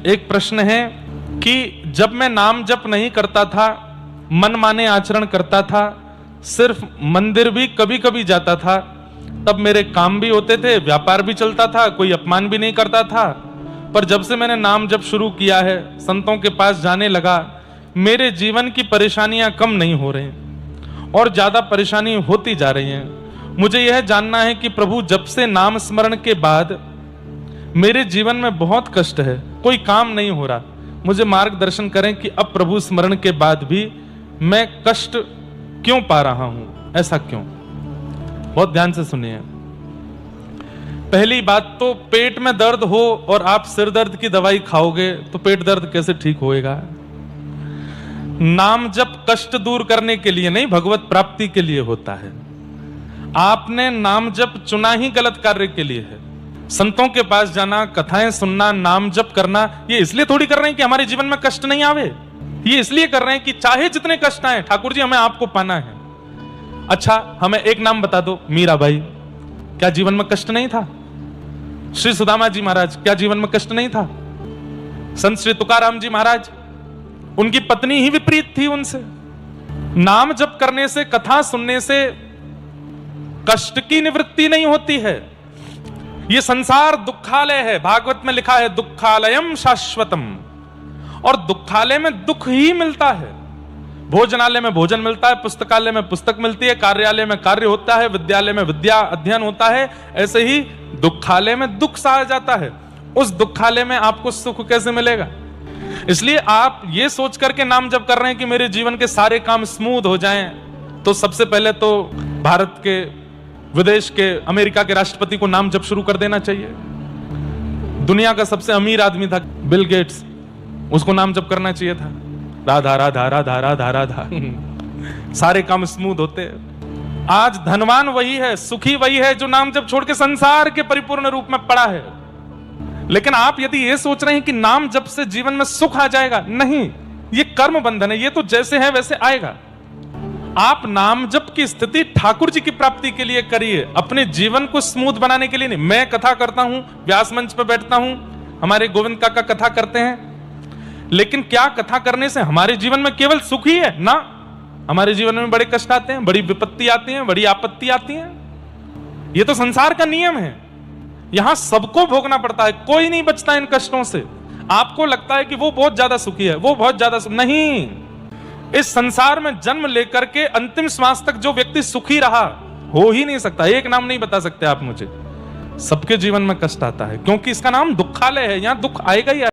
एक प्रश्न है कि जब मैं नाम जप नहीं करता था, मनमाने आचरण करता था, सिर्फ मंदिर भी कभी कभी जाता था, तब मेरे काम भी होते थे, व्यापार भी चलता था, कोई अपमान भी नहीं करता था। पर जब से मैंने नाम जप शुरू किया है, संतों के पास जाने लगा, मेरे जीवन की परेशानियां कम नहीं हो रही और ज्यादा परेशानी होती जा रही हैं। मुझे यह जानना है कि प्रभु, जब से नाम स्मरण के बाद मेरे जीवन में बहुत कष्ट है, कोई काम नहीं हो रहा, मुझे मार्गदर्शन करें कि अब प्रभु स्मरण के बाद भी मैं कष्ट क्यों पा रहा हूं, ऐसा क्यों? बहुत ध्यान से सुनिए। पहली बात तो, पेट में दर्द हो और आप सिर दर्द की दवाई खाओगे तो पेट दर्द कैसे ठीक होएगा? नाम जप कष्ट दूर करने के लिए नहीं, भगवत प्राप्ति के लिए होता है। आपने नाम जप चुना ही गलत कार्य के लिए है। संतों के पास जाना, कथाएं सुनना, नाम जप करना, ये इसलिए थोड़ी कर रहे हैं कि हमारे जीवन में कष्ट नहीं आवे। ये इसलिए कर रहे हैं कि चाहे जितने कष्ट आए, ठाकुर जी हमें आपको पाना है। अच्छा, हमें एक नाम बता दो, मीराबाई, क्या जीवन में कष्ट नहीं था? श्री सुदामा जी महाराज, क्या जीवन में कष्ट नहीं था? संत श्री तुकाराम जी महाराज, उनकी पत्नी ही विपरीत थी उनसे। नाम जप करने से, कथा सुनने से कष्ट की निवृत्ति नहीं होती है। ये संसार दुखालय है, भागवत में लिखा है दुखालयम शाश्वतम, और दुखालय में दुख ही मिलता है। भोजनालय में भोजन मिलता है, पुस्तकालय में पुस्तक मिलती है, कार्यालय में कार्य होता है, विद्यालय में विद्या अध्ययन होता है, ऐसे ही दुखालय में दुख सहा जाता है। उस दुखालय में आपको सुख कैसे मिलेगा? इसलिए आप ये सोच करके नाम जप कर रहे हैं कि मेरे जीवन के सारे काम स्मूथ हो जाएं, तो सबसे पहले तो भारत के, विदेश के, अमेरिका के राष्ट्रपति को नाम जप शुरू कर देना चाहिए। दुनिया का सबसे अमीर आदमी था बिल गेट्स, उसको नाम जप करना चाहिए था, राधा राधा राधा राधा राधा सारे काम स्मूथ होते। आज धनवान वही है, सुखी वही है जो नाम जप छोड़ के संसार के परिपूर्ण रूप में पड़ा है। लेकिन आप यदि ये सोच रहे हैं कि नाम जप से जीवन में सुख आ जाएगा, नहीं, ये कर्म बंधन है, ये तो जैसे है वैसे आएगा। आप नाम जप की स्थिति ठाकुर जी की प्राप्ति के लिए करिए, अपने जीवन को स्मूथ बनाने के लिए नहीं। मैं कथा करता हूं, व्यास मंच पर बैठता हूं, हमारे गोविंद काका कथा करते हैं, लेकिन क्या कथा करने से हमारे जीवन में केवल सुख ही है? ना, हमारे जीवन में बड़े कष्ट आते हैं, बड़ी विपत्ति आती है, बड़ी आपत्ति आती है। ये तो संसार का नियम है, यहां सबको भोगना पड़ता है, कोई नहीं बचता इन कष्टों से। आपको लगता है कि वो बहुत ज्यादा सुखी है, वो बहुत ज्यादा नहीं। इस संसार में जन्म लेकर के अंतिम श्वास तक जो व्यक्ति सुखी रहा, हो ही नहीं सकता। एक नाम नहीं बता सकते आप मुझे। सबके जीवन में कष्ट आता है, क्योंकि इसका नाम दुखालय है, यहां दुख आएगा ही आएगा।